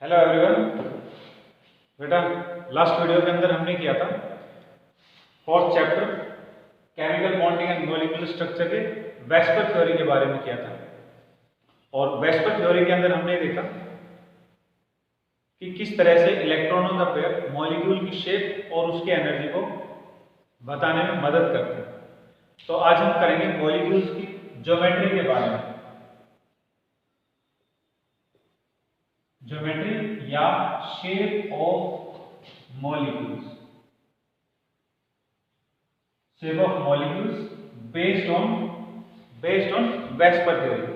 Hello everyone. बेटा last video के अंदर हमने किया था fourth chapter chemical bonding and molecular structure के वेस्पर थ्योरी के बारे में किया था। और वेस्पर थ्योरी के अंदर हमने देखा कि किस तरह से इलेक्ट्रॉनों का पेयर मॉलिक्यूल की शेप और उसकी एनर्जी को बताने में मदद करते हैं। तो आज हम करेंगे मॉलिक्यूल्स की ज्योमेट्री के बारे में। ज्योमेट्री या shape of molecules, shape of molecules based on VSEPR theory.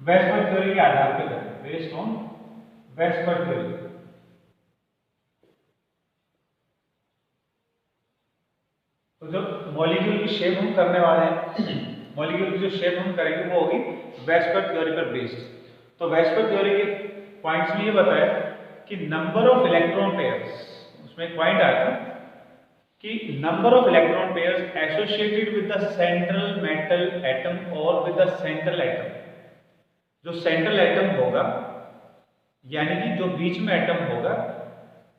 VSEPR theory के आधार पर बेस्ड ऑन वेस्पर थ्योरी। तो जो मॉलिक्यूल की शेप हम करने वाले हैं, मॉलिक्यूल की जो शेप हम करेंगे वो होगी वेस्पर थ्योरी पर बेस्ड। तो वेस्पर थ्योरी के पॉइंट्स में ये बताया कि नंबर ऑफ इलेक्ट्रॉन पेयर्स, उसमें एक पॉइंट आया था कि number of electron pairs associated with the central metal atom और विद द सेंट्रल एटम। जो सेंट्रल एटम होगा यानी कि जो बीच में एटम होगा,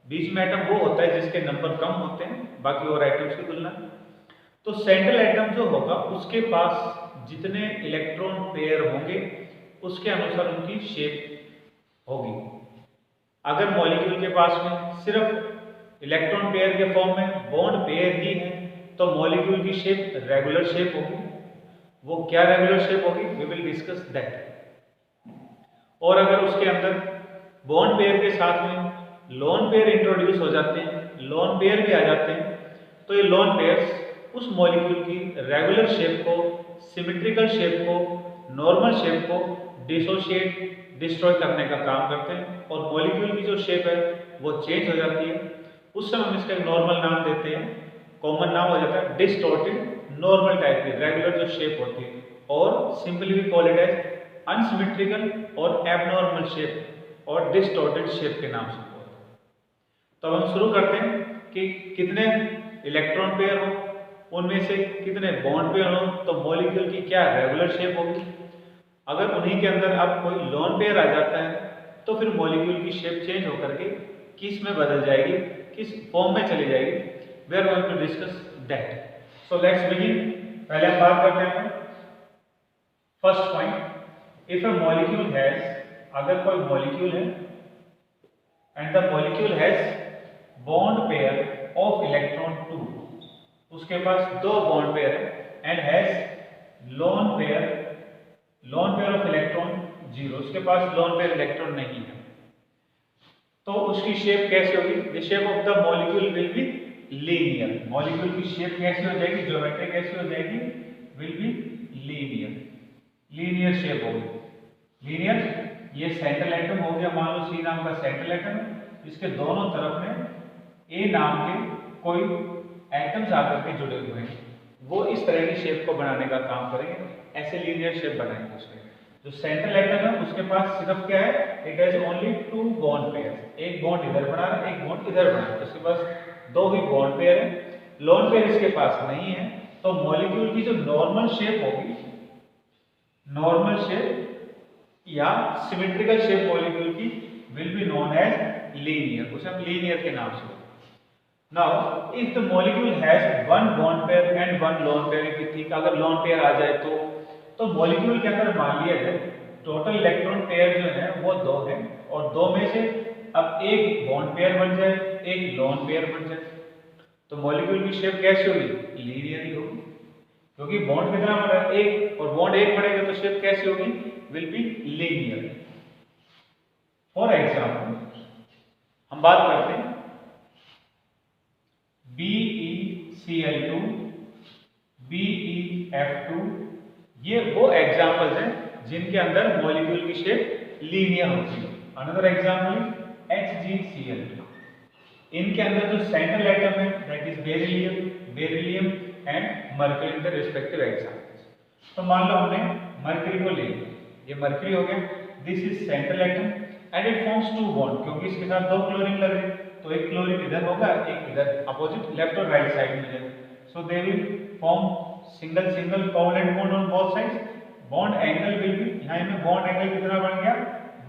बीच में एटम वो होता है जिसके नंबर कम होते हैं बाकी और एटम्स की तुलना में। तो सेंट्रल एटम जो होगा उसके पास जितने इलेक्ट्रॉन पेयर होंगे उसके अनुसार उनकी शेप होगी। अगर मॉलिक्यूल के पास में सिर्फ इलेक्ट्रॉन पेयर के फॉर्म में बॉन्ड पेयर ही है तो मॉलिक्यूल की शेप रेगुलर शेप होगी। वो क्या रेगुलर शेप होगी, वी विल डिस्कस दैट। और अगर उसके अंदर बॉन्ड पेयर के साथ में लोन पेयर इंट्रोड्यूस हो जाते हैं, लोन पेयर भी आ जाते हैं, तो ये लोन पेयर्स उस मॉलिक्यूल की रेगुलर शेप को, सिमेट्रिकल शेप को, नॉर्मल शेप को डिस्ट्रॉय करने का काम करते हैं और मॉलिक्यूल की जो शेप है वो चेंज हो जाती है। उस समय हम इसका एक नॉर्मल नाम देते हैं, कॉमन नाम हो जाता है डिस्टॉर्टेड नॉर्मल टाइप की रेगुलर जो शेप होती है, और simply we call it as unsymmetrical और एबनॉर्मल शेप और डिस्टॉर्टेड शेप के नाम से। तो हम शुरू करते हैं कि कितने इलेक्ट्रॉन पेयर हो, उनमें से कितने बॉन्ड पेयर हो तो मॉलिक्यूल की क्या रेगुलर शेप होगी। अगर उन्हीं के अंदर अब कोई लोन पेयर आ जाता है तो फिर मॉलिक्यूल की शेप चेंज होकर के किस में बदल जाएगी, किस फॉर्म में चली जाएगी। We are going to discuss that. So let's begin. पहले हम बात करते हैं first point, if a molecule has, अगर कोई मॉलिक्यूल है and the molecule has bond pair of electron 2, उसके पास दो बॉन्ड पेयर है, and has lone pair of electron 0, उसके पास लोन पेयर इलेक्ट्रॉन नहीं है, तो उसकी शेप कैसी होगी? The shape of the molecule will be linear. Molecule की शेप कैसी हो जाएगी, ज्योमेट्री कैसी हो जाएगी? विल बी लीनियर शेप होगी। लीनियर, ये सेंट्रल एटम हो गया, मान लो सी नाम का सेंट्रल एटम, इसके दोनों तरफ में ए नाम के कोई एटम्स आकर के जुड़े हुए हैं, वो इस तरह की शेप को बनाने का काम करेंगे, ऐसे लीनियर शेप बनाएंगे उसके। जो सेंट्रल एटम है उसके पास सिर्फ क्या है, it has only 2 bond pair, एक बॉन्ड इधर बना रहा है, एक बॉन्ड इधर बना रहा है, उसके पास दो ही बॉन्ड पेयर है, लोन पेयर इसके पास नहीं है। तो मॉलिक्यूल की जो नॉर्मल शेप होगी, नॉर्मल शेप या सिमेट्रिकल शेप मॉलिक्यूल की will be known as linear, उसे हम लीनियर के नाम से। Now, if the molecule has one bond pair and one lone pair, if you think अगर lone pair आ जाए तो मॉलिक्यूल के अंदर मान लिया जाए टोटल इलेक्ट्रॉन पेयर जो है वो 2 है, और 2 में से अब एक बॉन्ड पेयर बन जाए, एक लोन पेयर बन जाए, तो मॉलिक्यूल की शेप कैसी होगी? लीनियर ही होगी, क्योंकि बॉन्ड कितना बन रहा है? एक, और बॉन्ड एक बढ़ेगा तो शेप कैसी होगी? Will be linear. For example हम बात करते हैं BeCl2, BeF2, ये वो एग्जांपल्स हैं जिनके अंदर मॉलिक्यूल की शेप लीनियर होती है। अनदर एग्जांपल HgCl2, इनके अंदर जो सेंट्रल एटम है that is beryllium and mercury के रिस्पेक्टिव एग्जांपल्स। तो मान लो हमने मर्क्यूरी को ले लिया, ये मर्क्यूरी हो गया, this is central atom and it forms 2 bond, क्योंकि इसके साथ 2 क्लोरीन लग रहे हैं, तो एक क्लोरीन इधर होगा, एक इधर अपोजिट लेफ्ट और राइट साइड में जाएगा, so they will form single covalent bond on both sides. Bond angle will be, यहां में बॉन्ड एंगल कितना बन गया?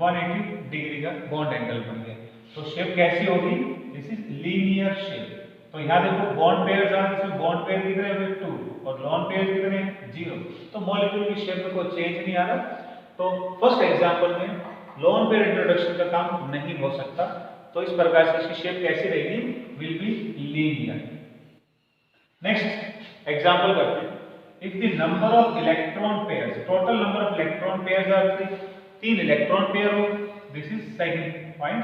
180 डिग्री का बॉन्ड एंगल बन गया। तो शेप कैसी होगी? This is linear shape. तो यहाँ देखो बॉन्ड पेयर्स आ, इसमें बॉन्ड पेयर कितने हैं? 2 और लोन पेयर कितने हैं? 0। तो मॉलिक्यूल की शेप में कोई चेंज नहीं आ रहा। तो फर्स्ट एग्जांपल में लोन पेयर इंट्रोडक्शन का काम नहीं हो सकता। तो इस प्रकार से इसकी शेप कैसी रहेगी? Will be linear. Next example करते हैं। If the number of electron pairs, total number of electron pairs are 3, 3 electron pair हो, this is second point.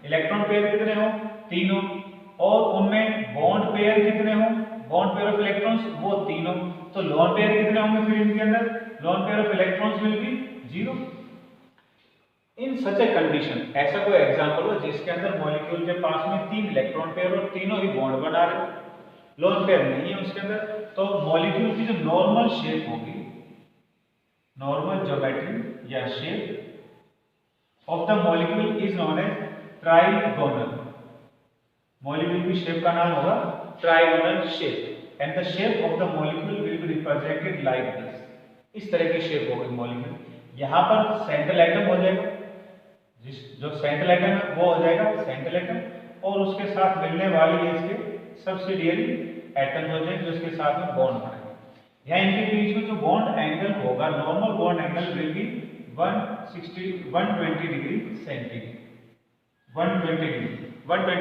Electron pair कितने हो? 3 हो, और उनमें बॉन्ड पेयर कितने हो? बॉन्ड पेयर ऑफ इलेक्ट्रॉन्स वो 3 हो। तो लोन पेयर कितने होंगे फिर इनके अंदर? Loan pair of electrons will be 0। In such a condition, ऐसा कोई एग्जांपल हो जिसके अंदर मॉलिक्यूल के पास में 3 इलेक्ट्रॉन पेयर और तीनों ही बॉन्ड बना रहे हो, लोन पेयर नहीं है उसके अंदर, तो मॉलिक्यूल की जो नॉर्मल शेप होगी, नॉर्मल ज्योमेट्री या shape of the molecule is known as trigonal. Molecule की शेप का नाम होगा trigonal shape, and the shape of the molecule will be represented like this. इस तरह की शेप होगी मॉलिक्यूल। यहाँ पर सेंट्रल एटम हो जाएगा, जो सेंट्रल एटम है वो हो जाएगा सेंट्रल एटम, और उसके साथ मिलने वाली है इसके सब्सिडियरी एटम हो जाएंगे जो इसके साथ में बॉन्ड बनाएंगे। यहाँ इनके बीच में जो बॉन्ड एंगल होगा, normal bond angle will B 120 degree centigrade, 120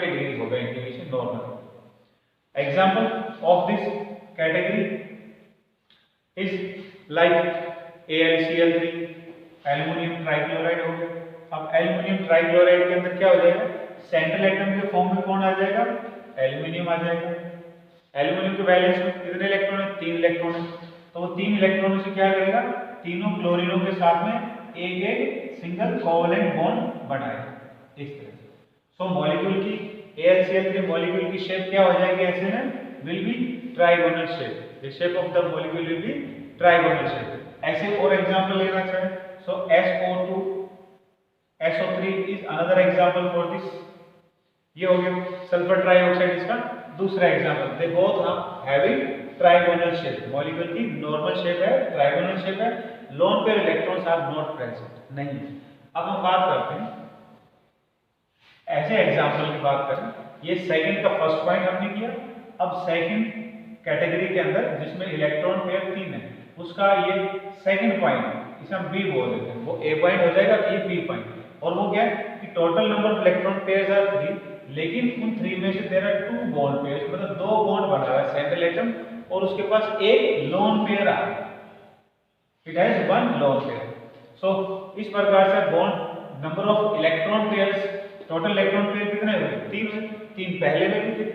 degree होगा इनके बीच में normal. Example of this category is like AlCl3, aluminium trichloride हो गया। अब एल्युमिनियम ट्राइक्लोराइड के अंदर क्या हो जाएगा? सेंट्रल एटम के फॉर्म में कौन आ जाएगा? एल्युमिनियम आ जाएगा। एल्युमिनियम के वैलेंस में कितने इलेक्ट्रॉन है? 3 इलेक्ट्रॉन है। तो वो 3 इलेक्ट्रॉनों से क्या करेगा? तीनों क्लोरीनों के साथ में एक एक सिंगल कोवलेंट बॉन्ड बनाएगा इस तरह से। सो मॉलिक्यूल की AlCl3 मॉलिक्यूल की शेप क्या हो जाएगी? ऐसे में will be trigonal shape. The shape of the molecule will be trigonal shape. ऐसे और एग्जांपल लेना चाहे, so SO2 SO3 is another example for this. ये हो गया सल्फर ट्राइऑक्साइड, इसका दूसरा example. They both are having trigonal shape. Molecule की नॉर्मल शेप है, ट्राइगोनल शेप है, lone pair electrons are not present नहीं। अब हम बात करते हैं ऐसे एग्जांपल की बात करें। ये सेकंड का फर्स्ट पॉइंट हमने किया। अब सेकंड कैटेगरी के अंदर जिसमें इलेक्ट्रॉन पेयर 3 है, उसका ये सेकंड पॉइंट, इसे हम बी बोल देते हैं। वो ए पॉइंट हो जाएगा, ये बी पॉइंट। और वो क्या है कि total number of electron pairs are 3, लेकिन उन 3 में से देयर आर 2 बॉन्ड पेयर्स, मतलब 2 बॉन्ड बना रहा है सेंट्रल एटम, और उसके पास एक लोन पेयर आ रहा है। It has 1 lone pair. So इस प्रकार से bond number of electron pairs, total electron pair कितने हुए? 3 हुए। 3 पहले में भी थे,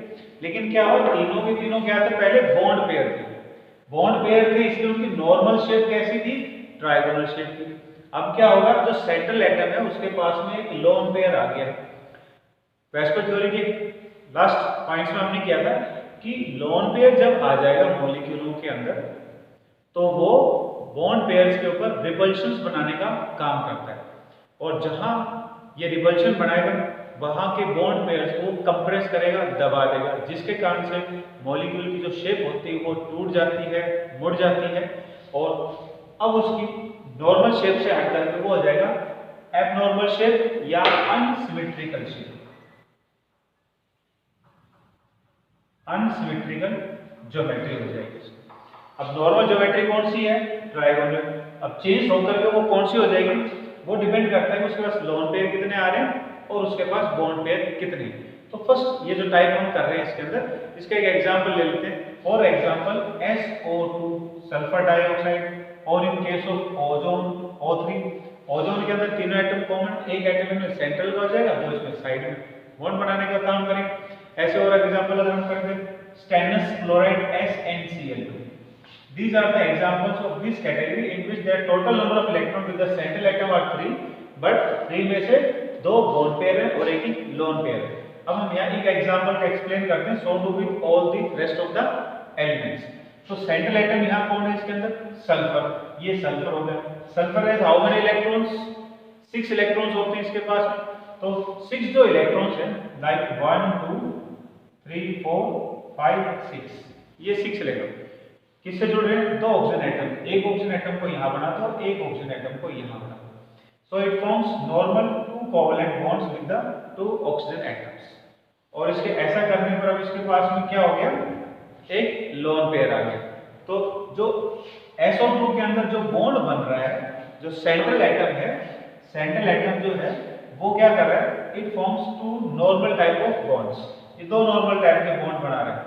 लेकिन क्या हुआ? तीनों के तीनों क्या थे? पहले बॉन्ड पेयर थे। बॉन्ड पेयर थे इसलिए उनकी नॉर्मल शेप कैसी थी? ट्राइगोनल शेप थी। अब क्या होगा? जो सेंट्रल एटम है उसके पास में एक लोन पेयर आ गया। वेस्पर थ्योरी के लास्ट पॉइंट्स में हमने किया था कि लोन पेयर जब आ जाएगा मॉलिक्यूलों के अंदर, तो वो बॉन्ड पेयर्स के ऊपर रिपल्शंस बनाने का काम करता है, और जहां ये रिपल्शन बनाएगा वहां के बॉन्ड पेयर्स को कंप्रेस करेगा, दबा देगा, जिसके कारण से मॉलिक्यूल की जो शेप होती है वो टूट जाती है, मुड़ जाती है, और अब उसकी नॉर्मल शेप से हट करके वो हो जाएगा एबनॉर्मल शेप या अनसिमेट्रिकल शेप। अनसिमेट्रिकल ज्योमेट्री हो जाएगी। अब नॉर्मल ज्योमेट्री कौन सी है? ट्राइगोनल। अब चेंज होकर के वो कौन सी हो जाएगी? वो डिपेंड करता है कि उसके पास लोन पेयर कितने आ रहे हैं और उसके पास बॉन्ड पेयर कितने हैं। तो फर्स्ट ये जो टाइप हम कर रहे हैं इसके अंदर, इसका एक एग्जांपल ले लेते हैं। For example SO2 sulphur dioxide, और in case of ozone O3। Ozone के अंदर तीनों एटम कॉमन, एक एटम में सेंट्रल का हो जाएगा, दो इसमें साइड में बॉन्ड बनाने का काम करेंगे। ऐसे और एग्जांपल अगर हम करेंगे stannous chloride SnCl2। These are the examples of this category in which their total number of electron with the central atom are 3, but 3 में से 2 bond pair है और एक lone pair है। अब हम यहाँ एक एग्जांपल का एक्सप्लेन करते हैं, so do with all the rest of the elements। तो सेंट्रल एटम यहाँ कौन है इसके अंदर? सल्फर। ये सल्फर हो गया। Sulphur has how many electrons? 6 electrons होते हैं इसके पास में। तो 6 जो इलेक्ट्रॉन्स हैं, लाइक 1 2 3 4 5 6, ये 6 इलेक्ट्रॉन किससे जुड़ रहे हैं? 2 ऑक्सीजन एटम। एक ऑक्सीजन एटम को यहाँ बना दो, एक ऑक्सीजन एटम को यहाँ बना दो। So it forms normal two covalent bonds with the two oxygen atoms. और इसके ऐसा करने पर अब इसके पास में क्या हो गया, एक लोन पेयर आ गया। तो जो SO2 के अंदर जो बॉन्ड बन रहा है, जो सेंट्रल एटम है, सेंट्रल एटम जो है वो क्या कर रहा है, it forms two normal type of bonds. ये दो नॉर्मल टाइप के बॉन्ड बना रहे हैं।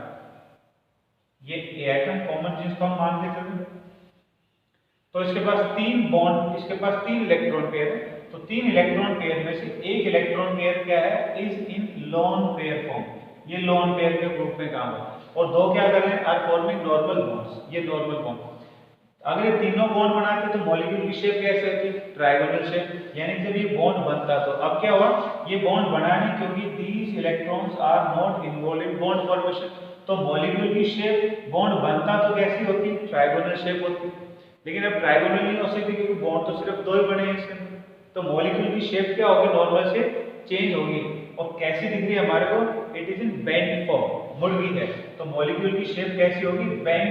ये एटम कॉमन जिसको हम मान के चलते हैं। तो इसके पास तीन बॉन्ड, इसके पास तीन इलेक्ट्रॉन पेयर है। तो तीन इलेक्ट्रॉन पेयर में से एक इलेक्ट्रॉन पेयर क्या है, is in lone pair form. ये लोन पेयर के ग्रुप में काम है। और दो क्या कर रहे हैं, आर फॉर्मिंग नॉर्मल बॉन्ड्स। ये नॉर्मल बॉन्ड, अगर ये तीनों बॉन्ड बनाते तो मॉलिक्यूल की शेप कैसे होती, ट्रायंगुलर शेप। यानी जब ये बॉन्ड बनता तो अब क्या हुआ, ये बॉन्ड बना नहीं, क्योंकि these electrons are not involve in bond formation. तो मॉलिक्यूल की शेप, बॉन्ड बनता तो कैसी होती, ट्रायंगुलर शेप होती। लेकिन अब ट्रायंगुलर नहीं हो सकती, क्योंकि बॉन्ड तो सिर्फ दो ही बने हैं इसके अंदर। तो मॉलिक्यूल की शेप क्या होगी, नॉर्मल से चेंज होगी। और कैसी दिख रही है हमारे को, it is in bend form, मुड़ गई है। तो मॉलिक्यूल की शेप कैसी होगी, बेंड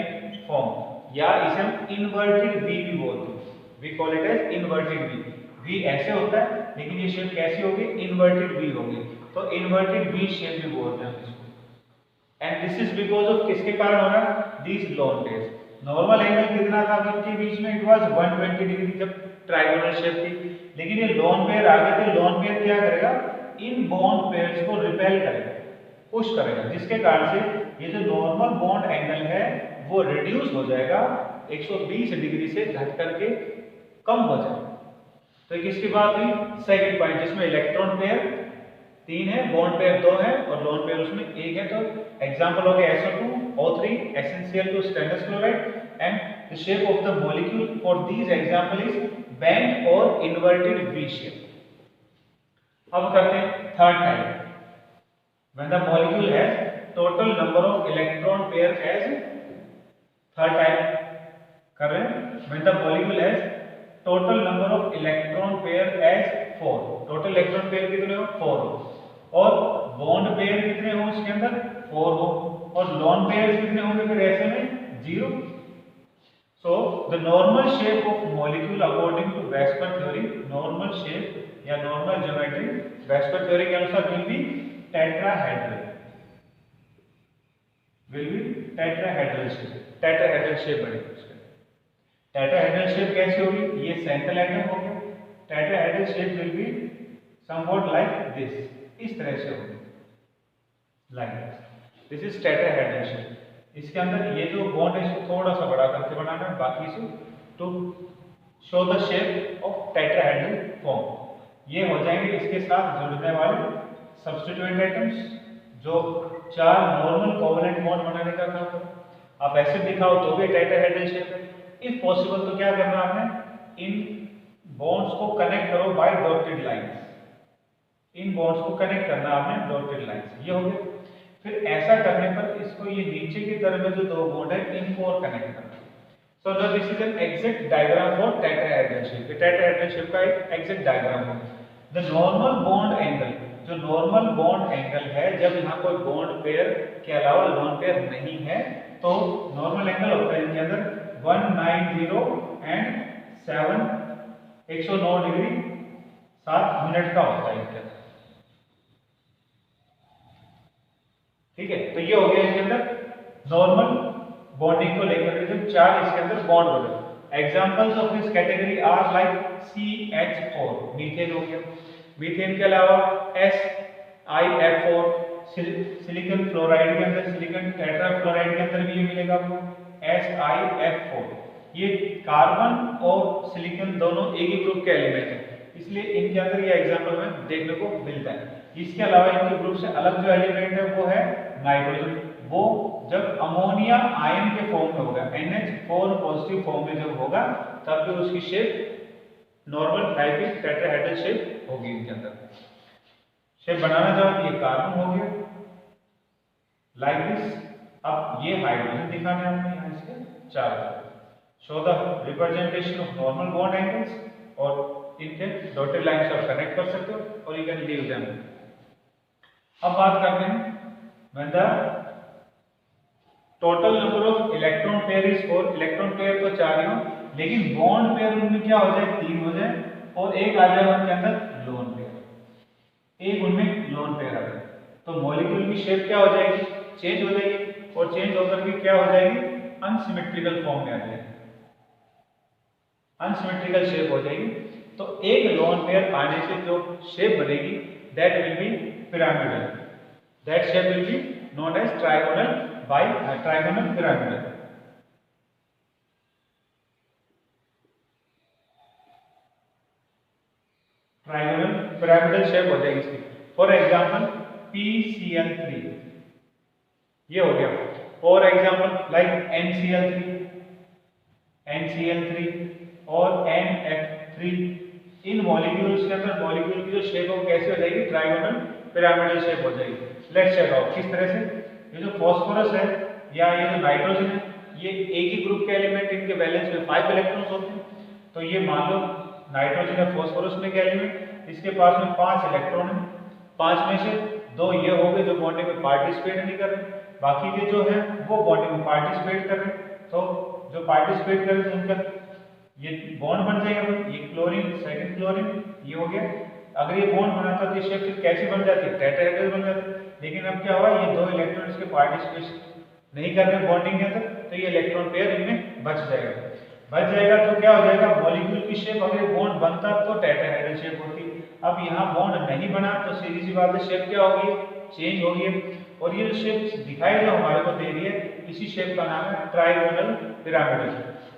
फॉर्म, या इसे हम इन्वर्टेड वी भी बोलते हैं। We call it as inverted V. V ऐसे होता है, लेकिन ये शेप कैसी होगी, इन्वर्टेड वी होगी। तो इन्वर्टेड वी शेप भी बोलते हैं इसको। And this is because of किसके कारण हो रहा है, these lone pairs. Normal angle कितना था इनके बीच में, इट वाज 120 डिग्री जब ट्रायंगुलर शेप थी। लेकिन ये लोन पेयर आ गए थे। लोन पेयर क्या करेगा, इन बॉन्ड पेयर्स को रिपेल करेगा, पुश करेगा, जिसके कारण से ये जो नॉर्मल बॉन्ड एंगल है वो रिड्यूस हो जाएगा, 120 डिग्री से घट करके कम हो जाएगा। तो किसकी बात हुई, सेकंड पॉइंट, जिसमें इलेक्ट्रॉन पेयर तीन है, बॉन्ड पेयर दो है और लोन पेयर उसमें एक है। तो एग्जांपल हो गया SO2, O3, essential two stannous chloride. And the shape of the molecule for these example is bend और इन्वर्टेड वी शेप। अब करते हैं third type, when the molecule has total number of electron pair as third type कर रहे हैं, when the molecule has total number of electron pair as 4। total electron pair कितने हो, 4 हो। और bond pair कितने हो उसके अंदर, 4 हो। और lone pairs कितने होंगे फिर ऐसे में, 0। so the normal shape of molecule according to Weisbach theory, normal shape या normal geometry Weisbach theory के अनुसार will be tetrahedral, will be tetrahedral shape. Tetrahedral shape बनेगी उसका। टेट्राहेड्रल शेप कैसी होगी, ये सेंट्रल एटम हो गया। Tetrahedral shape will be somewhat like this, इस तरह से होगी, like this is tetrahedral shape. इसके अंदर ये जो बॉन्ड है इसको थोड़ा सा बड़ा करके बनाना है, बाकी से to show the shape of tetrahedral form. ये हो जाएंगे इसके साथ जुड़ने वाले सब्स्टिट्यूएंट आइटम्स, जो चार नॉर्मल कोवेलेंट बॉन्ड बनाने का काम करें। आप ऐसे दिखाओ तो भी टेट्राहेड्रल शेप है। इफ पॉसिबल तो क्या करना आपने, इन बॉन्ड्स को कनेक्ट करो बाय डॉटेड लाइंस। इन बॉन्ड्स को कनेक्ट करना आपने डॉटेड लाइंस, ये हो गया। फिर ऐसा करने पर इसको ये नीचे की तरफ में जो दो बॉन्ड है इनको और कनेक्ट करना। सो now this is an exact diagram for tetrahedral shape. Tetrahedral shape का एक एग्जैक्ट डायग्राम है। द नॉर्मल बॉन्ड एंगल, जो नॉर्मल बॉन्ड एंगल है, जब यहाँ कोई बॉन्ड पेयर के अलावा लोन पेयर नहीं है, तो नॉर्मल एंगल होता है इनके अंदर 190 एंड 7, 109 डिग्री 7 मिनट का होता है इनके अंदर। ठीक है, तो ये हो गया इसके अंदर नॉर्मल बॉन्डिंग को लेकर के जब चार इसके अंदर बॉन्ड बने। Examples of this category are like CH4, methane हो गया। मीथेन के अलावा SiF4, सिलिकॉन फ्लोराइड के अंदर, सिलिकॉन टेट्राफ्लोराइड के अंदर भी ये मिलेगा आपको SiF4। ये कार्बन और सिलिकॉन दोनों एक ही ग्रुप के एलिमेंट हैं, इसलिए इनके अंदर ये एग्जांपल में देखने को मिलता है। इसके अलावा इनके ग्रुप से अलग जो एलिमेंट है वो है नाइट्रोजन। वो जब अमोनिया आयन के फॉर्म में होगा, NH4 पॉजिटिव फॉर्म में जब होगा, तब भी उसकी शेप नॉर्मल टाइपिक टेट्राहेड्रल शेप होगी। इनके अंदर शेप बनाना चाहो, ये कार्बन हो गया लाइक दिस। अब ये हाइड्रोजन दिखाने हमने यहाँ इसके चार show the representation of normal bond angles, और इनके डॉटेड लाइन से आप कनेक्ट कर सकते हो और यू कैन लीव देम। अब बात करते हैं when the total number of electron pair is 4। Electron pair तो 4 ही हो, लेकिन बॉन्ड पेयर उनमें क्या हो जाए, 3 हो जाए, और एक आ जाएगा उनके अंदर लोन पेयर, एक उनमें लोन पेयर आ गया, तो मॉलिक्यूल की शेप क्या हो जाएगी, चेंज हो जाएगी, और चेंज होकर के क्या हो जाएगी, अनसिमेट्रिकल फॉर्म में आ जाएगी, अनसिमेट्रिकल शेप हो जाएगी। तो एक लोन पेयर आने से जो शेप बनेगी that will be pyramidal, that shape will be known as trigonal by trigonal pyramidal. Trigonal pyramidal shape हो जाएगी इसकी। फॉर एग्जांपल PCl3 ये हो गया, फॉर एग्जांपल लाइक NCl3 और NF3, इन मॉलिक्यूल्स के अंदर मॉलिक्यूल की जो शेप हो कैसे हो जाएगी, ट्राइगोनल पिरामिडल शेप हो जाएगी। लेट्स चेक आउट किस तरह से। ये जो फास्फोरस है या ये जो नाइट्रोजन है, ये एक ही ग्रुप के एलिमेंट, इनके बैलेंस में 5 इलेक्ट्रॉन्स होते हैं। तो ये मान लो नाइट्रोजन या फास्फोरस में के एलिमेंट, इसके पास में 5 इलेक्ट्रॉन है, 5 में से 2 ये हो गए जो बॉन्डिंग में पार्टिसिपेट नहीं कर रहे, बाकी के जो है वो बॉन्डिंग में पार्टिसिपेट कर रहे हैं। तो जो पार्टिसिपेट कर रहे हैं उनका ये बॉन्ड बन जाएगा, ये क्लोरीन सेकंड क्लोरीन ये हो गया। अगर ये बॉन्ड बनाता तो ये शेप फिर कैसी बन जाती है, टेट्राहेड्रल बन जाती है। लेकिन अब क्या हुआ, ये 2 इलेक्ट्रॉन इसके पार्टिसिपेट नहीं कर रहे बॉन्डिंग के अंदर, तो ये इलेक्ट्रॉन पेयर इनमें बच जाएगा तो क्या हो जाएगा, मॉलिक्यूल की शेप अगर बॉन्ड बनता तो टेट्राहेड्रल शेप होती। अब यहाँ बॉन्ड नहीं बना तो सीधी सी बात है शेप क्या होगी, चेंज होगी। और ये शेप दिखाई जो हमारे को दे रही है, इसी शेप का नाम है ट्राइगोनल पिरामिडल।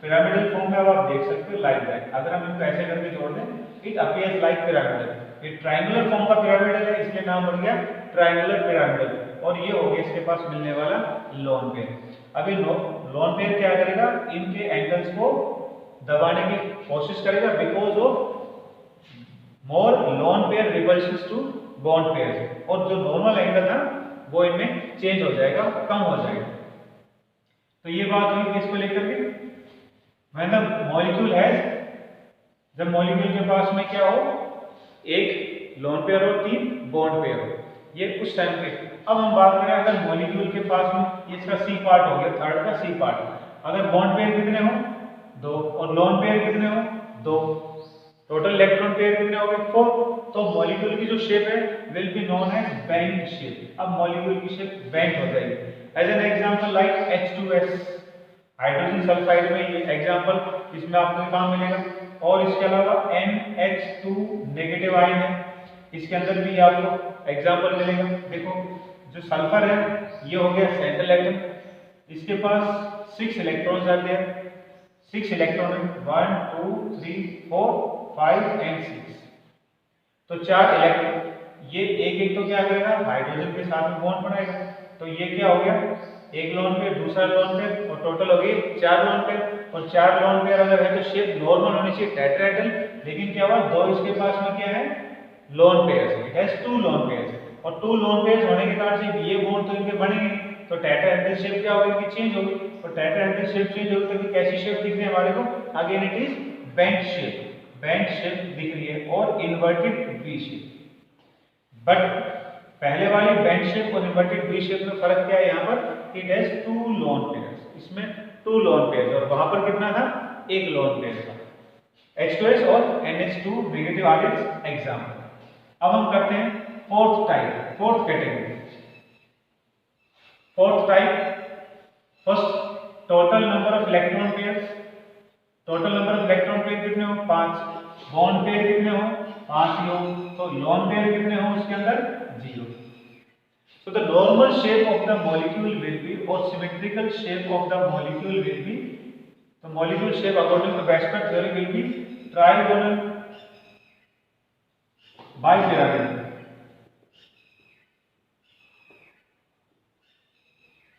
पिरामिडल फॉर्म में अब आप देख सकते हो लाइक दैट। अगर हम इनको ऐसे करके जोड़ दें, इट अपीयर्स लाइक पिरामिडल। ये ट्रायंगुलर फॉर्म का पिरामिडल है, इसलिए नाम बन गया ट्रायंगुलर पिरामिडल। और ये हो गया इसके पास मिलने वाला लोन पेयर। अब ये लोन पेयर क्या करेगा, इनके एंगल्स को दबाने की कोशिश करेगा, because of more lone pair repulsions to bond pair, और जो नॉर्मल एंगल था वो इनमें चेंज हो जाएगा, कम हो जाएगा। तो ये बात हुई किसको लेकर के, व्हेन द मॉलिक्यूल हैज, जब मॉलिक्यूल के पास में क्या हो, एक लोन पेयर और 3 बॉन्ड पेयर हो, ये उस टाइम पे। अब हम बात करें अगर मॉलिक्यूल के पास में इसका सी पार्ट हो गया, थर्ड का सी पार्ट, अगर बॉन्ड पेयर कितने हो 2 और लोन पेयर कितने हो 2, टोटल इलेक्ट्रॉन पेयर कितने हो गए 4, तो मॉलिक्यूल की जो शेप है will be known as bent shape. अब मॉलिक्यूल की शेप बेंट हो जाएगी। As an example like H2S, hydrogen sulphide में ये एग्जांपल इसमें आपको काम मिलेगा। और इसके अलावा NH2 नेगेटिव आयन है, इसके अंदर भी आपको एग्जांपल मिलेगा। देखो जो सल्फर है ये हो गया सेंट्रल एटम, इसके पास 6 इलेक्ट्रॉन्स आते हैं, 6 इलेक्ट्रॉन है, 1 2 3 4 5 एंड 6, तो 4 इलेक्ट्रॉन। ये एक तो क्या करेगा, हाइड्रोजन के साथ में बॉन्ड बनाएगा। तो ये क्या हो गया, एक लोन पेयर, दूसरा लोन पेयर, और टोटल हो गई 4 लोन पेयर। और 4 लोन पेयर अगर है तो शेप नॉर्मल होनी चाहिए टेट्राहेड्रल, लेकिन क्या हुआ 2 इसके पास में क्या है lone pairs, it has 2 lone pairs, और 2 लोन पेयर्स होने के कारण से ये बॉन्ड तो इनके बनेंगे, तो टेट्राहेड्रल शेप क्या होगी, इनकी चेंज होगी। और टेट्राहेड्रल शेप चेंज होगी तो कैसी शेप दिख रही है हमारे को, again it is bent shape, bent shape दिख रही है, और इन्वर्टेड वी शेप। बट पहले वाली बेंट शेप और इन्वर्टेड वी शेप में फर्क क्या है, यहाँ पर इट हैज 2 लोन पेयर्स, इसमें 2 लोन पेयर्स, और वहां पर कितना था, 1 लोन पेयर था। H2S और NH2 नेगेटिव आयंस एग्जांपल। अब हम करते हैं fourth type, fourth category. Fourth type, first total number of electron pairs, total number of electron pair कितने हो 5, बॉन्ड पेयर कितने हो 5 ही हो, तो लोन पेयर कितने हो उसके अंदर 0। So the normal shape of the molecule will be, or symmetrical shape of the molecule will be, the molecule shape according to Weisbach theory will be trigonal bipyramidal.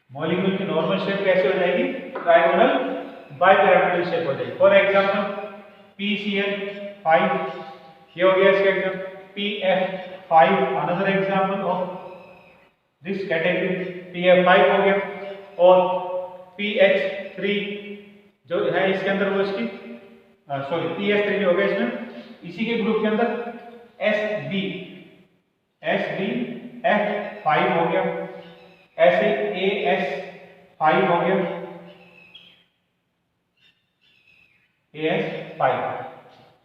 Molecule की normal shape कैसे हो जाएगी, trigonal bipyramidal shape हो जाएगी। For example PCl5 ये हो गया इसका example, PF5 another example of this category, PF5 हो गया। और PH3 जो है इसके अंदर वो इसकी सॉरी PH3 हो गया इसमें, इसी के ग्रुप के अंदर SBF5 हो गया, ऐसे AS5 हो गया, AS5।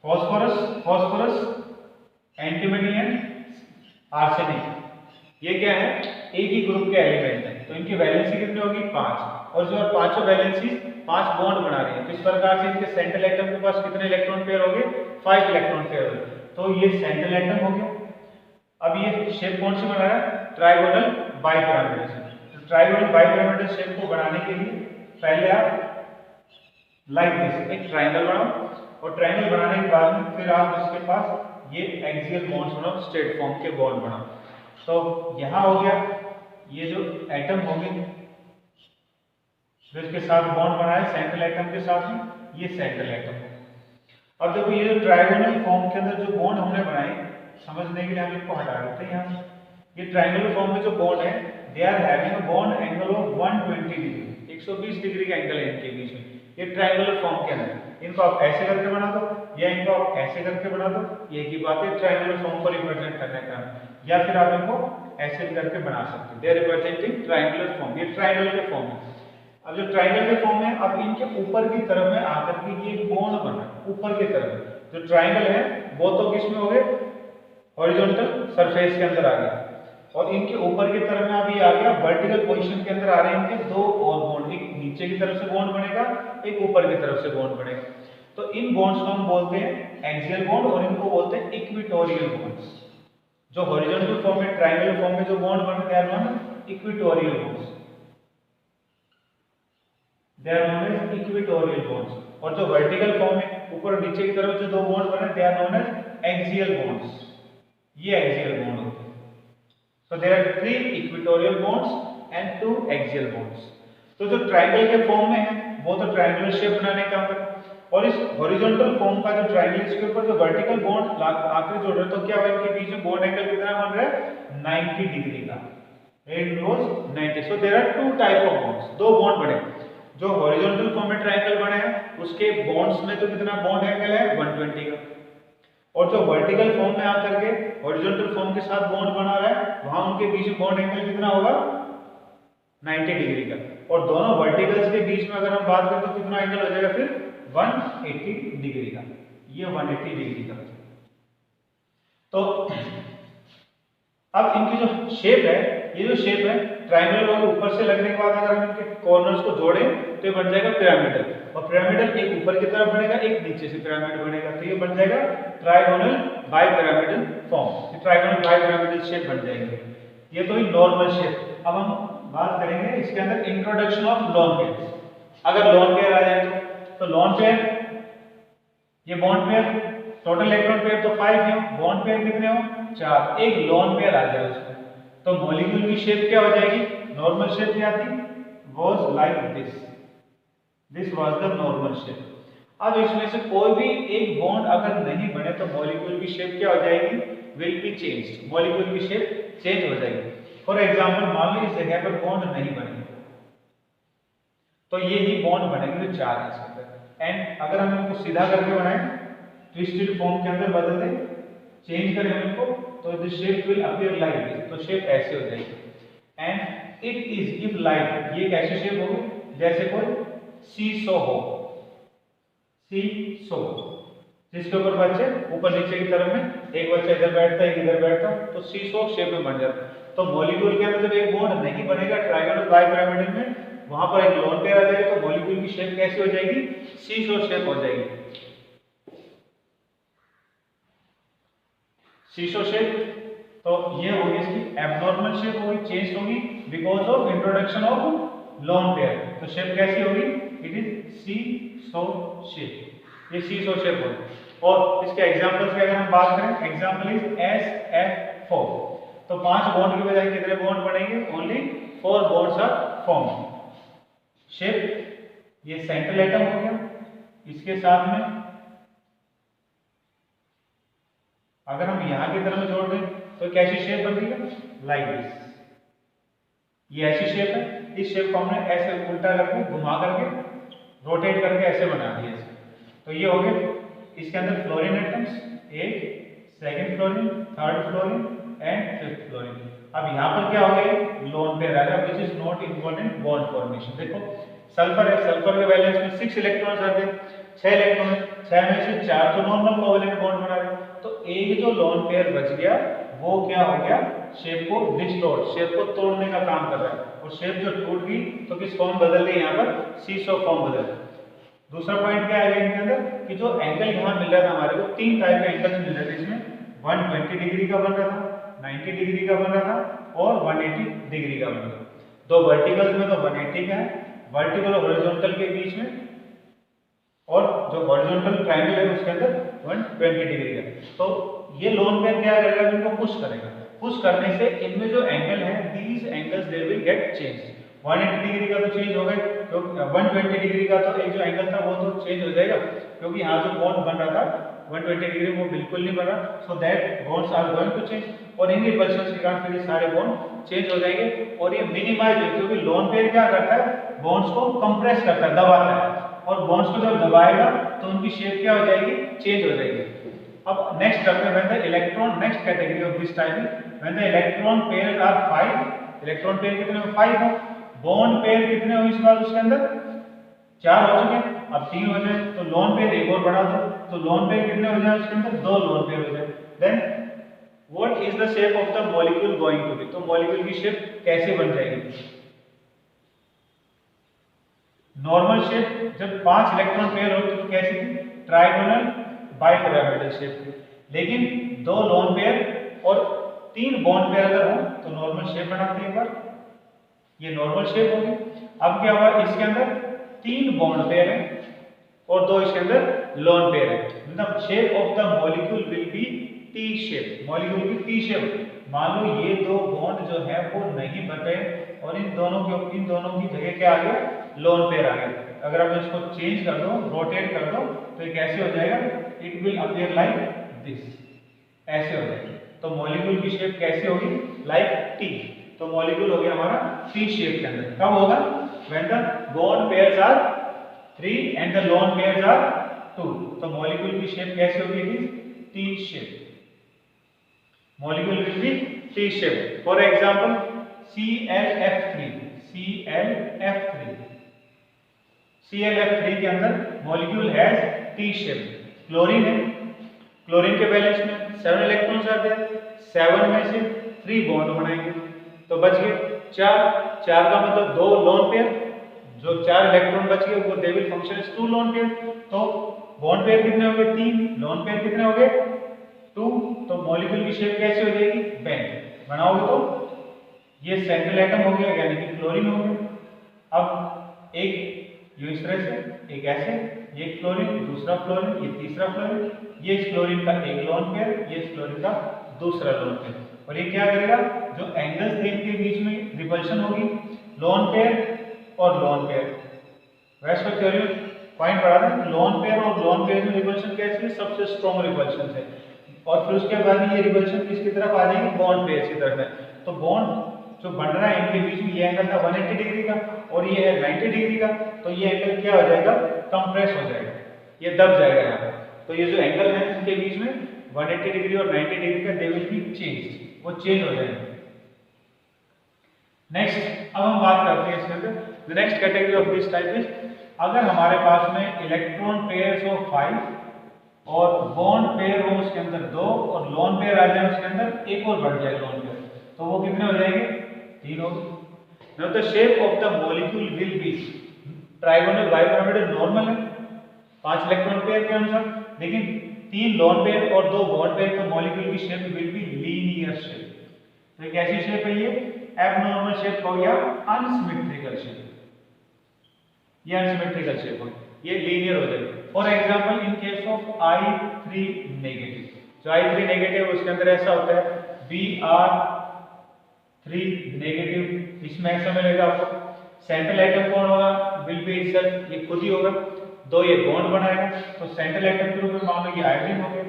Phosphorus, phosphorus, antimony and arsenic, ये क्या है, एक ही ग्रुप के एलिमेंट है, तो इनकी वैलेंसी कितनी होगी 5, और जो पांचों वैलेंसी 5 बॉन्ड बना रही है, तो इस प्रकार से इनके सेंट्रल एटम के पास कितने इलेक्ट्रॉन पेयर हो गए, 5 इलेक्ट्रॉन पेयर हो गए, तो ये सेंट्रल एटम हो गया। अब ये शेप कौन सी बना रहा है, ट्राइगोनल बाइपिरामिडल शेप। तो ट्राइगोनल बाइपिरामिडल शेप को बनाने के लिए पहले आप लाइक दिस एक ट्राइंगल बनाओ, और ट्राइंगल बनाने के बाद में फिर आप इसके पास ये एक्सियल बॉन्ड्स बनाओ, स्ट्रेट फॉर्म के बॉन्ड बनाओ। तो यहां हो गया, ये जो एटम हो गए जो इसके साथ बॉन्ड बनाए सेंट्रल एटम के साथ में, ये सेंट्रल एटम। अब देखो ये जो ट्राइगोनल फॉर्म के अंदर जो बॉन्ड हमने बनाए, समझने के लिए हम इनको हटा देते हैं यहाँ। ये ट्राइंगुलर फॉर्म में जो बॉन्ड है, they are having a bond angle of 120 degree, 120 degree का एंगल है इनके बीच में, ये ट्राइंगुलर फॉर्म के अंदर। इनको आप ऐसे करके बना दो या इनको आप ऐसे करके बना दो, ये की बात है ट्राइंगुलर फॉर्म को रिप्रेजेंट करने का, या फिर आप इनको ऐसे भी करके बना सकते हैं, they are representing triangular form, ये ट्राइंगल के फॉर्म है। अब जो ट्राइंगल के फॉर्म है, अब इनके ऊपर की तरफ में आकर के ये बॉन्ड बना ऊपर की तरफ, जो ट्राइंगल है वो तो किस में हो गए, हॉरिजॉन्टल सरफेस के अंदर आ गया, और इनके ऊपर की तरफ में अभी आ गया वर्टिकल पोजीशन के अंदर आ रहे हैं इनके दो और बॉन्ड, एक नीचे की तरफ से बॉन्ड बनेगा, एक ऊपर की तरफ से बॉन्ड बनेगा। तो इन बॉन्ड्स को हम बोलते हैं एक्सियल बॉन्ड, और इनको बोलते हैं इक्विटोरियल बॉन्ड्स। जो हॉरिजॉन्टल फॉर्म में ट्रायंगुलर फॉर्म में जो बॉन्ड बनते हैं known equatorial bonds, they are known as equatorial bonds. और जो वर्टिकल फॉर्म में ऊपर और नीचे की तरफ जो दो बॉन्ड बने, they are known as axial bonds, ये एक्सियल बॉन्ड होते हैं। So there are 3 equatorial bonds and 2 axial bonds. तो जो ट्रायंगल के फॉर्म में है वो तो ट्रायंगुलर शेप बनाने का काम है, और इस हॉरिजॉन्टल फॉर्म का जो ट्रायंगल, इसके ऊपर जो वर्टिकल बॉन्ड आकर जोड़ रहे हैं, तो क्या होगा, इनके बीच में बॉन्ड एंगल कितना बन रहा है, 90 डिग्री का, it goes 90। So there are 2 type of bonds, दो बॉन्ड बने। जो हॉरिजॉन्टल फॉर्म में ट्रायंगल बने हैं उसके बॉन्ड्स में तो कितना बॉन्ड एंगल है 120 का, और जो वर्टिकल फॉर्म में आकर के हॉरिजॉन्टल फॉर्म के साथ बॉन्ड बना रहा है, वहां उनके बीच में बॉन्ड एंगल कितना होगा 90 डिग्री का, और दोनों वर्टिकल्स के बीच में अगर हम बात करें तो कितना एंगल हो जाएगा फिर 180 डिग्री का, ये 180 डिग्री का। तो अब इनकी जो शेप है, ये जो शेप है ट्रायंगल वाले ऊपर से लगने के बाद अगर हम इनके कॉर्नर्स को जोड़ें तो ये बन जाएगा पिरामिडल, और पिरामिडल एक ऊपर की तरफ बनेगा, एक नीचे से पिरामिड बनेगा, तो ये बन जाएगा ट्राइगोनल बाइपिरामिडल फॉर्म, ये ट्राइगोनल बाइपिरामिडल शेप बन जाएगी। ये तो ही नॉर्मल शेप। अब हम बात करेंगे इसके अंदर इंट्रोडक्शन ऑफ लोन पेयर। अगर लोन पेयर आ जाए तो लोन पेयर, ये bond pair, total electron pair तो 5 है, बॉन्ड पेयर कितने हो 4, एक लोन पेयर आ जाए उसमें, तो मॉलिक्यूल की शेप क्या हो जाएगी, नॉर्मल शेप क्या थी, was like this, this was the normal shape. अब इसमें से कोई भी एक बॉन्ड अगर नहीं बने तो मॉलिक्यूल की शेप क्या हो जाएगी, विल बी चेंज्ड, मॉलिक्यूल की शेप चेंज हो जाएगी। फॉर एग्जांपल मान लो इस जगह पर बॉन्ड नहीं बने तो ये ही बॉन्ड बनेंगे जो 4 है इसके अंदर, एंड अगर हम इनको सीधा करके बनाएं, ट्विस्टेड फॉर्म के अंदर बदल दें, चेंज करें इनको, तो the shape will appear like this, तो शेप ऐसे हो जाएगी। And it is if like, ये कैसी शेप होगी, जैसे कोई सीसो हो, सीसो, जिसके ऊपर बच्चे ऊपर नीचे की तरफ में एक बच्चा इधर बैठता है एक इधर बैठता है, तो सीसो शेप में बन जाता है। तो मॉलिक्यूल के अंदर जब एक बॉन्ड नहीं बनेगा ट्रायंगल बाइपिरामिडल में, वहां पर एक लोन पेयर आ जाएगा, तो मॉलिक्यूल की शेप कैसी हो जाएगी, सीसो शेप हो जाएगी, सीसो शेप। तो ये होगी इसकी एब्नॉर्मल शेप होगी, चेंज होगी because of introduction of loan pair. तो शेप कैसी होगी, इट इज सीसो शेप, ये सीसो शेप होगी। और इसके एग्जांपल्स की अगर हम बात करें, एग्जांपल इज SF4, तो 5 बॉन्ड की बजाय कितने बॉन्ड बनेंगे, only 4 bonds are form. Shape ये सेंट्रल एटम हो गया, इसके साथ में अगर हम यहां की तरफ जोड़ दें तो कैसी शेप बनेगी, लाइक दिस, ये ऐसी शेप है, इस शेप को हमने ऐसे उल्टा करके घुमा करके रोटेट करके ऐसे बना दिया इसे, तो ये हो गया। इसके अंदर फ्लोरीन एटम्स, एक second fluorine, third fluorine and fifth fluorine. अब यहाँ पर क्या हो गया, लोन पेयर आ गया which is not involve in bond formation. देखो सल्फर है, सल्फर के वैलेंस में 6 इलेक्ट्रॉन्स आते हैं, 6 इलेक्ट्रॉन है, 6 में से 4 तो नॉर्मल कोवेलेंट बॉन्ड बना रहे हैं, तो एक जो लोन पेयर बच गया वो क्या हो गया, शेप को डिस्टॉर्ट, शेप को तोड़ने का काम कर रहा है, और शेप जो टूट गई तो किस फॉर्म बदल गई, यहाँ पर सीसॉ फॉर्म बदल गई। दूसरा पॉइंट क्या आएगा इनके अंदर कि जो एंगल यहाँ मिल रहा था हमारे को, 3 टाइप के एंगल्स मिल रहे थे इसमें, 120 डिग्री का बन रहा था, 90 डिग्री का बन रहा था और 180 डिग्री का बन रहा था। दो वर्टिकल में तो 180 का है, वर्टिकल और हॉरिजॉन्टल के बीच में, और जो हॉरिजॉन्टल ट्रायंगल है उसके अंदर 120 डिग्री का। तो ये लोन पेयर क्या करेगा, इनको पुश करेगा, पुश करने से इनमें जो एंगल है, these angles they will get change. 180 degree का तो चेंज हो गए, क्योंकि 120 डिग्री का तो एक जो एंगल था वो तो चेंज हो जाएगा, क्योंकि यहाँ जो बॉन्ड बन रहा था 120 डिग्री वो बिल्कुल नहीं बना, so that bonds are going to change, और इन रिपल्शन के कारण फिर ये सारे बॉन्ड चेंज हो जाएंगे, और ये मिनिमाइज है, क्योंकि लोन पेयर क्या करता है, बॉन्ड्स को कंप्रेस करता है, दबाता है, और बॉन्ड्स को जब दबाएगा तो उनकी शेप क्या हो जाएगी, चेंज हो जाएगी। अब नेक्स्ट करते हैं, when the electron, next category of this type is when the electron pairs are 5, electron pair कितने हो, 5 हो, बॉन्ड पेयर कितने हो इस बार उसके अंदर, 4 हो चुके, अब 3 हो जाए, तो लोन पेयर एक और बढ़ा दो, तो लोन पेयर कितने हो जाए उसके अंदर, 2 लोन पेयर हो जाए। Then what is the shape of the molecule going to be, तो मॉलिक्यूल की शेप कैसे बन जाएगी, नॉर्मल शेप, जब 5 इलेक्ट्रॉन पेयर हो तो कैसी थी, ट्राइगोनल बाइपिरामिडल शेप थी, लेकिन 2 लोन पेयर और 3 बॉन्ड पेयर अगर हो तो नॉर्मल शेप बनाते हैं, एक बार ये नॉर्मल शेप होगी। अब क्या हुआ, इसके अंदर 3 बॉन्ड पेयर है और 2 इसके अंदर लोन पेयर है, मतलब shape of the molecule will be T shape, molecule की टी शेप। मान लो ये 2 बॉन्ड जो है वो नहीं बन रहे और इन दोनों की जगह क्या आ गया, लोन पेयर आ गया। अगर आप इसको चेंज कर दो, रोटेट कर दो, तो ये कैसे हो जाएगा, it will appear like this, ऐसे हो जाएगा। तो मॉलिक्यूल की शेप कैसे होगी, लाइक टी, तो मॉलिक्यूल हो गया हमारा टी शेप के अंदर। कब होगा, when the bond pairs are 3 and the lone pairs are 2, तो मॉलिक्यूल की शेप कैसे होगी, T shape, molecule will be T shape. For example ClF3, ClF3 के अंदर molecule has T shape. Chlorine है, क्लोरीन के बैलेंस में 7 इलेक्ट्रॉन्स आते हैं, 7 में से 3 बॉन्ड बनाएंगे तो बच गए 4 का मतलब 2 लोन पेयर, जो 4 इलेक्ट्रॉन बच गए वो they will function as 2 lone pair. तो बॉन्ड पेयर कितने हो गए, 3, लोन पेयर कितने हो गए, 2, तो मॉलिक्यूल की शेप कैसे हो जाएगी, बेंड बनाओगे तो ये सेंट्रल एटम हो गया, यानी कि क्लोरीन हो गया। अब एक ये इस तरह से, एक ऐसे, ये क्लोरीन, दूसरा फ्लोरीन, ये तीसरा फ्लोरीन, ये इस क्लोरीन का एक लोन पेयर, ये इस क्लोरीन का दूसरा लोन पेयर, और ये क्या करेगा, जो एंगल्स थे इनके बीच में रिपल्शन होगी, लोन पेयर और लोन पेयर। वैसे थ्योरी में पॉइंट पढ़ा था, लोन पेयर और लोन पेयर में रिपल्शन कैसे है, सबसे स्ट्रॉन्ग रिपल्शन है, और फिर उसके बाद ये रिपल्शन किसकी तरफ आ जाएगी, बॉन्ड पेयर की तरफ है। तो बॉन्ड जो बन रहा है इनके बीच में, ये एंगल था 180 डिग्री का और ये है 90 डिग्री का, तो ये एंगल क्या हो जाएगा, कंप्रेस हो जाएगा, ये दब जाएगा यहाँ पे। तो ये जो एंगल है इनके बीच में 180 डिग्री और 90 डिग्री का, दे विल बी चेंज, वो चेंज हो जाएगा। नेक्स्ट अब हम बात करते हैं इसके अंदर, the next category of this type is, अगर हमारे पास में इलेक्ट्रॉन पेयर्स हो 5 और बॉन्ड पेयर हो उसके अंदर 2 और लोन पेयर आ जाए उसके अंदर एक और बढ़ जाए लोन पेयर, तो वो कितने हो जाएंगे, 3 हो गए। Now the shape of the molecule will be trigonal bipyramidal normal है 5 इलेक्ट्रॉन पेयर के अनुसार, लेकिन 3 लोन पेयर और 2 बॉन्ड पेयर, तो मॉलिक्यूल की shape will be linear shape. तो एक ऐसी शेप है, ये एबनॉर्मल शेप हो गया, अनसिमेट्रिकल शेप, ये अनसिमेट्रिकल शेप हो, ये लीनियर हो जाएगी। For example in case of I3 negative, जो I3 नेगेटिव उसके अंदर ऐसा होता है Br3 नेगेटिव, इसमें ऐसा मिलेगा आपको, सेंट्रल एटम कौन होगा, विल बी इटसेल्फ, ये खुद ही होगा, 2 ये बॉन्ड बनाएगा, तो सेंट्रल एटम के रूप में मान लो ये आयोडीन हो गया,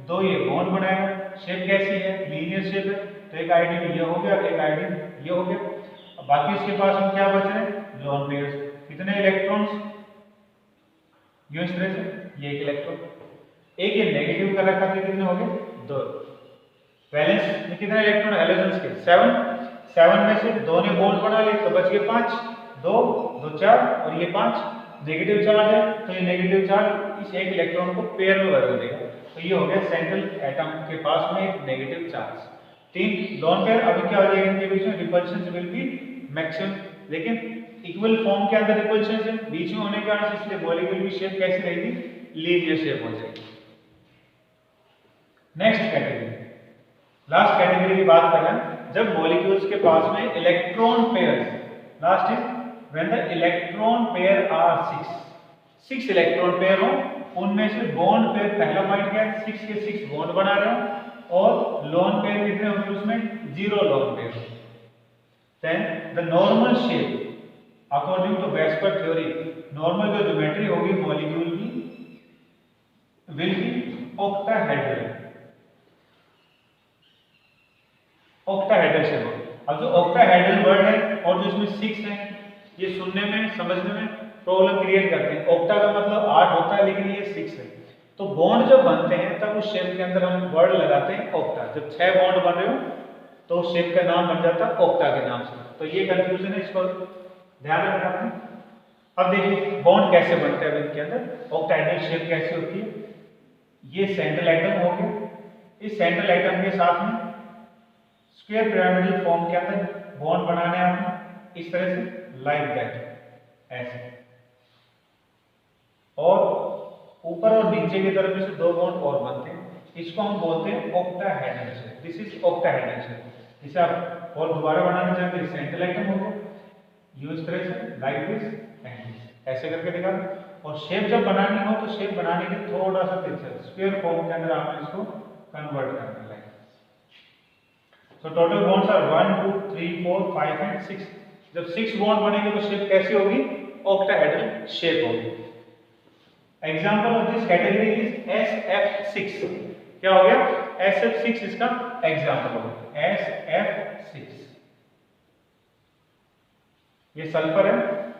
2 ये बॉन्ड बनाएगा, शेप कैसी है, लीनियर शेप है, तो एक आयोडीन ये हो गया, एक आयोडीन ये हो गया। अब बाकी इसके पास में क्या बच रहे हैं, लोन पेयर्स, कितने इलेक्ट्रॉन्स, यूं इस तरह से, ये एक इलेक्ट्रॉन, एक ये नेगेटिव का रखा, कितने हो गए, 2। वैलेंस में कितने इलेक्ट्रॉन, हैलोजेंस के 7 में से 2 ने बॉन्ड बना लिए तो बच गए 5, 2 2 4 और ये 5, नेगेटिव चार्ज है तो ये नेगेटिव चार्ज इस एक इलेक्ट्रॉन को पेयर में बदल देगा। तो ये हो गया सेंट्रल एटम के पास में एक नेगेटिव चार्ज। 3 लोन पेयर, अभी क्या हो जाएगा इनके बीच में, रिपल्शन विल बी मैक्सिमम, लेकिन इक्वल फॉर्म के अंदर रिपल्शन है बीच में होने के कारण इसलिए मॉलिक्यूल की शेप कैसी रहेगी, लीनियर शेप हो जाएगी। नेक्स्ट कैटेगरी, लास्ट कैटेगरी की बात कर रहे हैं जब मॉलिक्यूल्स के पास में electron pairs, last is when the electron pair are 6 electron pair हो, उनमें से बॉन्ड पेयर, पहला पॉइंट क्या है 6 के 6 बॉन्ड बना रहे हो और लोन पेयर कितने होंगे उसमें 0 lone pair. Then the normal shape according to VSEPR theory, normal जो ज्योमेट्री होगी मॉलिक्यूल की will be octahedral, octahedral shape होगी। अब जो ऑक्टाहेड्रल वर्ड है और जो इसमें 6 है, ये सुनने में समझने में प्रॉब्लम क्रिएट करते हैं। ऑक्टा का मतलब 8 होता है लेकिन ये 6 है, तो बॉन्ड जब बनते हैं तब उस शेप के अंदर हम वर्ड लगाते हैं ऑक्टा। जब 6 बॉन्ड बन रहे हो तो उस शेप का नाम बन जाता है ऑक्टा के नाम से। तो ये कंफ्यूजन है, इसको ध्यान रखना आपने। अब देखिए बॉन्ड कैसे बनते हैं इनके अंदर, ऑक्टाहेड्रल शेप कैसे होती है। ये सेंट्रल एटम हो गया, इस सेंट्रल एटम के साथ में स्क्वायर पिरामिडल फॉर्म के अंदर बॉन्ड बनाने हैं आपने इस तरह से, लाइक दैट, ऐसे, और ऊपर और नीचे की तरफ में से 2 बॉन्ड और बनते हैं, इसको हम बोलते हैं octahedral shape. This is octahedral shape. इसे आप और दोबारा बनाना चाहते हैं, सेंट्रल एटम हो गया, यूज तरह से लाइक दिस एंड दिस, ऐसे करके दिखा। और शेप जब बनानी हो तो शेप बनाने के थोड़ा सा स्क्वायर फॉर्म के अंदर आपने इसको कन्वर्ट करना है। So total bonds are 1, 2, 3, 4, 5 and 6। जब 6 बॉन्ड बनेंगे तो शेप कैसी होगी, ऑक्टाहेड्रल शेप होगी। Example of this category is SF6। क्या हो गया, SF6 इसका एग्जांपल हो गया, SF6। ये सल्फर है,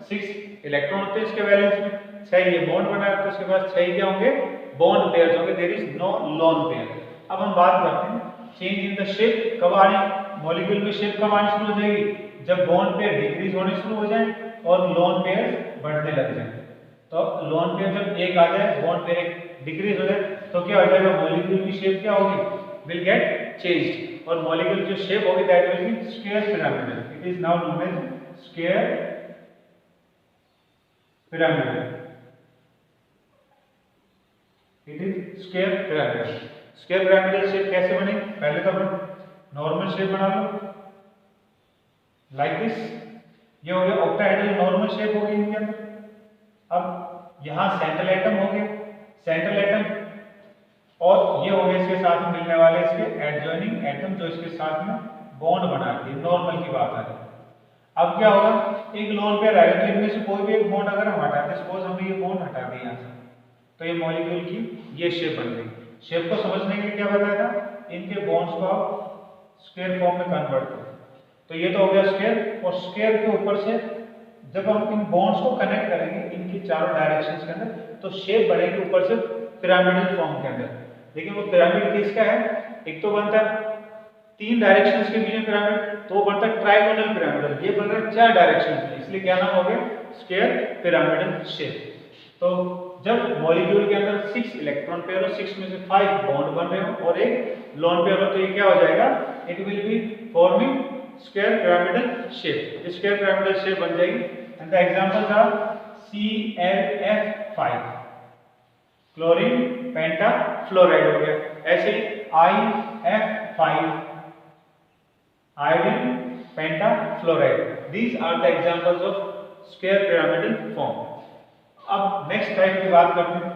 6 इलेक्ट्रॉन होते हैं इसके वैलेंस में, 6 ये बॉन्ड बनाया तो इसके पास 6 क्या होंगे, बॉन्ड पेयर्स होंगे, there is no lone pair. अब हम बात करते हैं चेंज इन द शेप, कब आनी, मॉलिक्यूल में शेप कब आनी शुरू हो जाएगी, जब बॉन्ड पेयर डिक्रीज होने शुरू हो जाए और लोन पेयर बढ़ने लग जाए। तो लोन पेयर जब एक आ जाए, बॉन्ड पेयर डिक्रीज हो जाए तो क्या हो जाएगा, मॉलिक्यूल की शेप क्या होगी, विल गेट चेंज्ड, और मॉलिक्यूल जो शेप होगी that will be square pyramidal. It is now known as square pyramidal. It is square pyramidal. Square pyramidal shape कैसे बने, पहले तो अपन नॉर्मल शेप बना लो लाइक दिस। ये हो गया ऑक्टाहेड्रल नॉर्मल शेप हो गई इनके अंदर। अब यहाँ सेंट्रल एटम हो गया, सेंट्रल एटम, और ये हो गए इसके साथ में मिलने वाले इसके एडजॉइनिंग एटम जो इसके साथ में बॉन्ड बनाते हैं, नॉर्मल की बात आ रही है। अब क्या होगा, एक लोन पेयर आएगा तो इनमें से कोई भी एक बॉन्ड अगर हम हटाते, सपोज हमने ये बॉन्ड हटा दिया यहाँ से, तो ये मॉलिक्यूल की ये शेप बन गई। शेप को समझने के लिए क्या बताया था, इनके बॉन्ड्स को आप स्क्वायर फॉर्म में कन्वर्ट करो। तो ये तो हो गया स्क्वायर, और स्क्वायर के ऊपर से जब हम इन बॉन्ड्स को कनेक्ट करेंगे इनकी चारों डायरेक्शंस के अंदर, तो शेप बनेगी ऊपर से पिरामिडल फॉर्म के अंदर। लेकिन वो पिरामिड किसका है, एक तो बनता है 3 डायरेक्शंस के बीच में पिरामिड, तो वो बनता है ट्राइगोनल पिरामिडल। ये बन रहा है 4 डायरेक्शंस में, इसलिए क्या नाम हो गया, स्क्वायर पिरामिडल शेप। तो जब मॉलिक्यूल के अंदर 6 इलेक्ट्रॉन पेयर और 6 में से 5 बॉन्ड बन रहे हो और एक लोन पेयर हो, तो ये क्या हो जाएगा, it will be forming square pyramidal shape. Square pyramidal shape बन जाएगी। And the examples are ClF5, chlorine pentafluoride हो गया। ऐसे IF5, iodine pentafluoride. These are the examples of square pyramidal form. अब नेक्स्ट टाइप की बात करते हैं।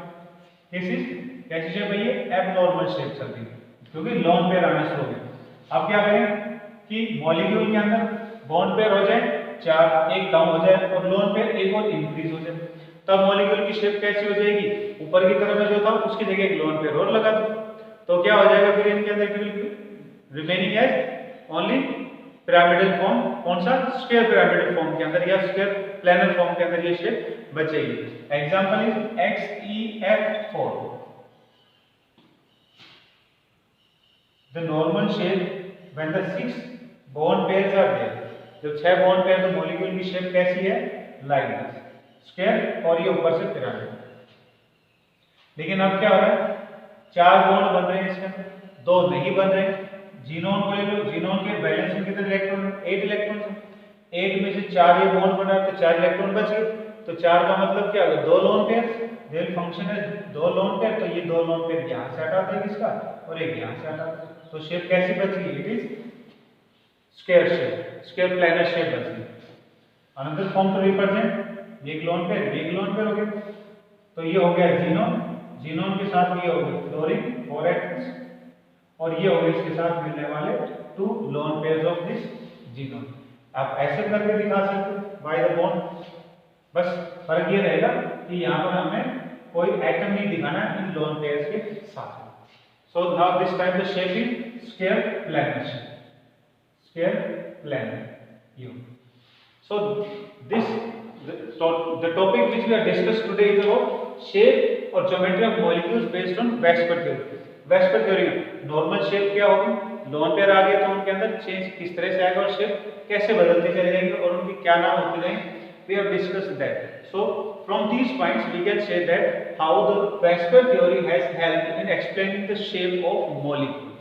दिस इज कैसी शेप है, ये एबनॉर्मल शेप चल रही है क्योंकि लोन पेयर आना शुरू हो गया। अब क्या करें कि मॉलिक्यूल के अंदर बॉन्ड पेयर हो जाए 4, एक डाउन हो जाए और लोन पेयर एक और इंक्रीज हो जाए, तब मॉलिक्यूल की शेप कैसी हो जाएगी, ऊपर की तरफ में जो था उसकी जगह एक लोन पेयर और लगा दो, तो क्या हो जाएगा फिर इनके अंदर remaining as only pyramidal form. कौन सा, स्क्वायर पिरामिडल फॉर्म के अंदर या स्क्वायर प्लेनर फॉर्म के अंदर ये शेप बचेगी। Example is XeF4। The normal shape when the 6 bond pairs are there. जब 6 बॉन्ड पेयर तो मॉलिक्यूल की शेप कैसी है, लाइक दिस स्क्वायर और ये ऊपर से पिरामिड। लेकिन अब क्या हो रहा है, 4 बॉन्ड बन रहे हैं इसके अंदर, 2 नहीं बन रहे। जीनोन को ले लो, जीनोन के बैलेंस में कितने इलेक्ट्रॉन है, 8 इलेक्ट्रॉन है। 8 में से 4 ये बॉन्ड बना तो 4 इलेक्ट्रॉन बच गए। तो 4 का मतलब क्या होगा, 2 लोन पेयर। देयर फंक्शन है 2 लोन पेयर, तो ये 2 लोन पेयर यहां से हटा देंगे इसका और एक यहां से हटा देंगे। तो शेप कैसी बच गई, it is square shape, square planar shape बच गई। अनदर फॉर्म टू रिप्रेजेंट एक लोन पेयर हो गया। तो ये हो गया जीनोन, जीनोन के साथ ये हो गया फ्लोरीन 4 एटम्स, और ये हो गए इसके साथ मिलने वाले 2 lone pairs of this xenon. आप ऐसे करके दिखा सकते हो बाय द बॉन्ड, बस फर्क ये रहेगा कि यहाँ पर हमें कोई एटम नहीं दिखाना इन लोन पेयर्स के साथ। So now this time the shape is square planar shape, square planar you. So this the topic which we are discussed today is about shape or geometry of molecules based on Weisbach theory. Weisbach theory में normal shape क्या होगी, lone pair आ गया तो उनके अंदर change किस तरह से आएगा और शेप कैसे बदलते चले जाएंगे और उनके क्या नाम होते जाएंगे, we have discussed that. So from these points we can say that how the Weisbach theory has helped in explaining the shape of molecules.